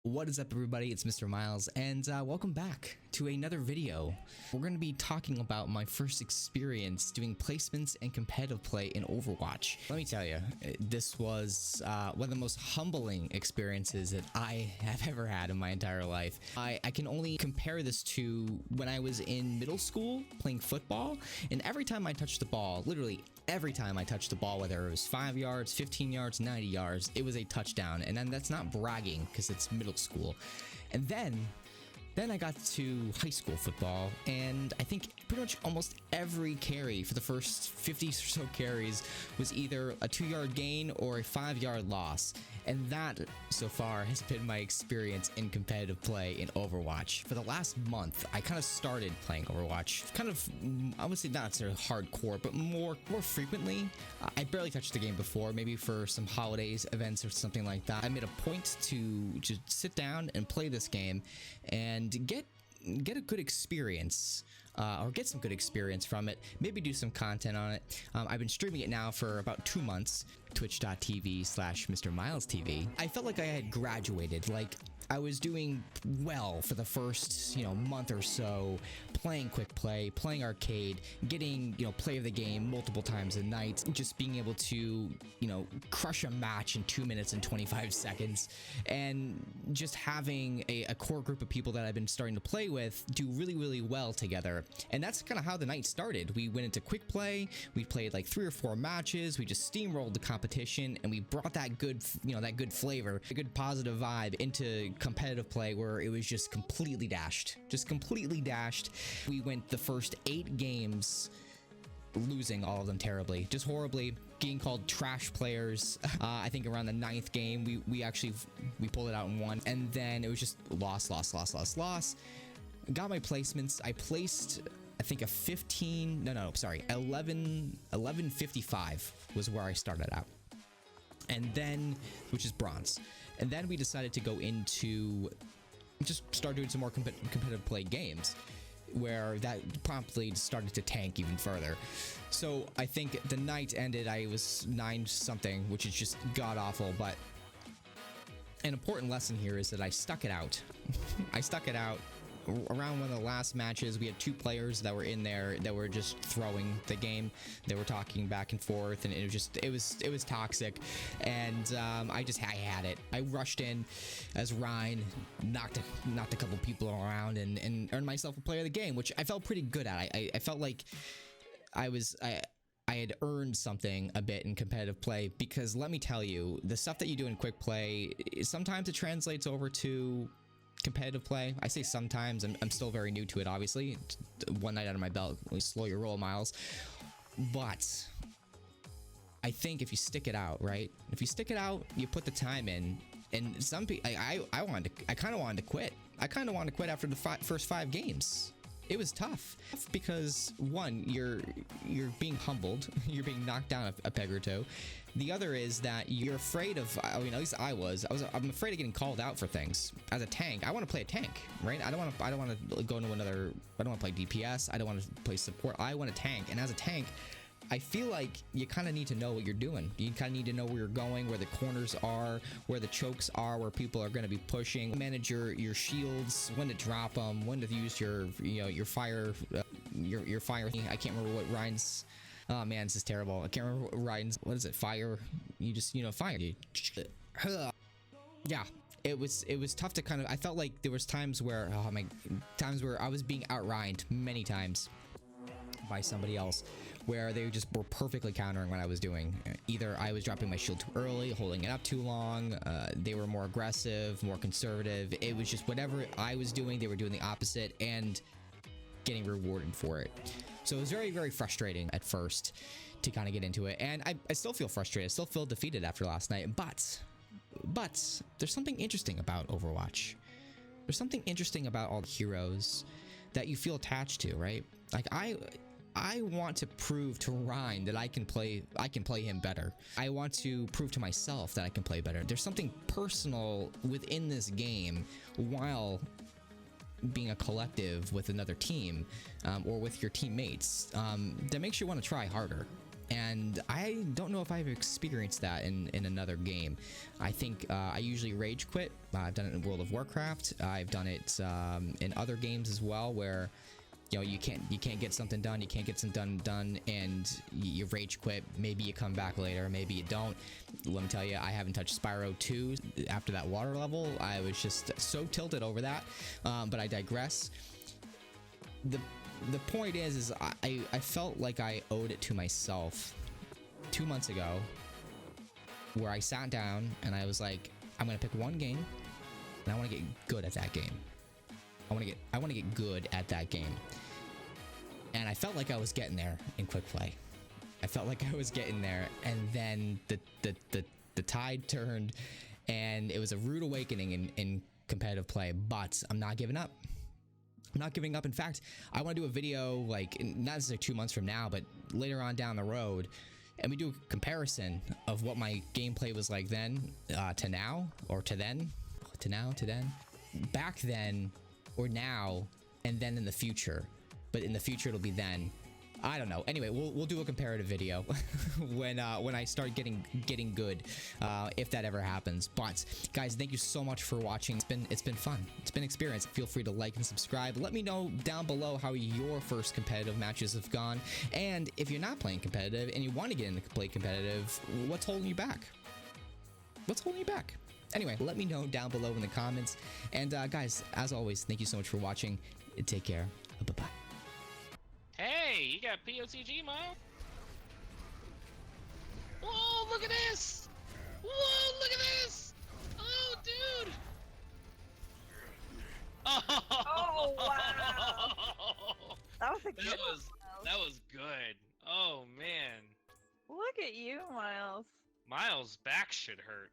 What is up, everybody? It's Mr. Miles, and welcome back to another video. We're going to be talking about my first experience doing placements and competitive play in Overwatch. Let me tell you, this was one of the most humbling experiences that I have ever had in my entire life. I can only compare this to when I was in middle school playing football, and every time I touched the ball, literally every time I touched the ball, whether it was 5 yards, 15 yards, 90 yards, it was a touchdown. And then that's not bragging because it's middle school. And then I got to high school football, and I think pretty much almost every carry for the first 50 or so carries was either a 2-yard gain or a 5-yard loss. And that, so far, has been my experience in competitive play in Overwatch. For the last month, I kind of started playing Overwatch, kind of, I would say not necessarily hardcore, but more frequently. I barely touched the game before, maybe for some holidays, events, or something like that. I made a point to just sit down and play this game and get a good experience, or get some good experience from it, maybe do some content on it. I've been streaming it now for about 2 months, twitch.tv/Mr. Miles TV. I felt like I had graduated, like I was doing well for the first, month or so, playing quick play, playing arcade, getting, play of the game multiple times a night, just being able to, crush a match in 2 minutes and 25 seconds, and just having a core group of people that I've been starting to play with do really, really well together. And that's kind of how the night started. We went into quick play, we played like 3 or 4 matches, we just steamrolled the competition, and we brought that good, that good flavor, a good positive vibe into competitive play, where it was just completely dashed. We went the first 8 games losing all of them terribly, just horribly, getting called trash players. I think around the 9th game we pulled it out and won, and then it was just loss. Got my placements. I placed, I think, 1155 was where I started out, and then, which is bronze. And then we decided to go into just start doing some more competitive play games, where that promptly started to tank even further. So I think the night ended, I was 9 something, which is just god awful. But an important lesson here is that I stuck it out. I stuck it out. Around one of the last matches, we had 2 players that were in there that were just throwing the game. They were talking back and forth, and it was toxic. And I had it. I rushed in as Ryan, knocked a couple people around, and earned myself a player of the game, which I felt pretty good at. I felt like I had earned something a bit in competitive play, because let me tell you, the stuff that you do in quick play, sometimes it translates over to competitive play. I say sometimes. I'm still very new to it, obviously. One night under my belt. Slow your roll, Miles. But I think if you stick it out, right? If you stick it out, you put the time in. And some people, I kind of wanted to quit. I kind of wanted to quit after the first 5 games. It was tough because, one, you're being humbled, you're being knocked down a peg or 2. The other is that you're afraid of, at least I'm afraid of getting called out for things. As a tank, I want to play a tank, right? I don't want to go into another, I don't want to play DPS, I don't want to play support, I want to tank. And as a tank, I feel like you kind of need to know what you're doing. You kind of need to know where you're going, where the corners are, where the chokes are, where people are going to be pushing. Manage your shields, when to drop them, when to use your fire, your fire. I can't remember what Ryan's. Oh man, this is terrible. I can't remember what Ryan's. What is it? Fire. You just fire. Yeah. It was tough to kind of. I felt like there was times where I was being outrhymed many times by somebody else, where they just were perfectly countering what I was doing. Either I was dropping my shield too early, holding it up too long, they were more aggressive, more conservative. It was just whatever I was doing, they were doing the opposite and getting rewarded for it. So it was very, very frustrating at first to kind of get into it. And I still feel frustrated. I still feel defeated after last night. But there's something interesting about Overwatch. There's something interesting about all the heroes that you feel attached to, right? Like I want to prove to Ryan that I can play him better. I want to prove to myself that I can play better. There's something personal within this game while being a collective with another team, or with your teammates, that makes you want to try harder. and I don't know if I've experienced that in another game. I think I usually rage quit. I've done it in World of Warcraft. I've done it in other games as well, where you can't get something done, you can't get something done, and you rage quit. Maybe you come back later, maybe you don't. Let me tell you, I haven't touched Spyro 2 after that water level. I was just so tilted over that, but I digress. The point is I felt like I owed it to myself 2 months ago, where I sat down and I was like, I'm gonna pick one game and I want to get good at that game. I want to get good at that game. And I felt like I was getting there in quick play. I felt like I was getting there, and then the tide turned, and it was a rude awakening in competitive play. But I'm not giving up. I'm not giving up. In fact, I want to do a video, like, not necessarily 2 months from now, but later on down the road, and we do a comparison of what my gameplay was like then to now, or to then, to now, to then, back then, or now, and then in the future. But in the future it'll be then. I don't know. Anyway, we'll do a comparative video when I start getting good, if that ever happens. But guys, thank you so much for watching. It's been fun. It's been an experience. Feel free to like and subscribe. Let me know down below how your first competitive matches have gone, and if you're not playing competitive and you want to get into play competitive, what's holding you back? What's holding you back? Anyway, let me know down below in the comments. And guys, as always, thank you so much for watching. Take care. Bye-bye. Hey, you got POCG, Miles? Whoa, look at this! Whoa, look at this! Oh, dude! Oh, wow! That was a good one, That was good. Oh, man. Look at you, Miles. Miles' back should hurt.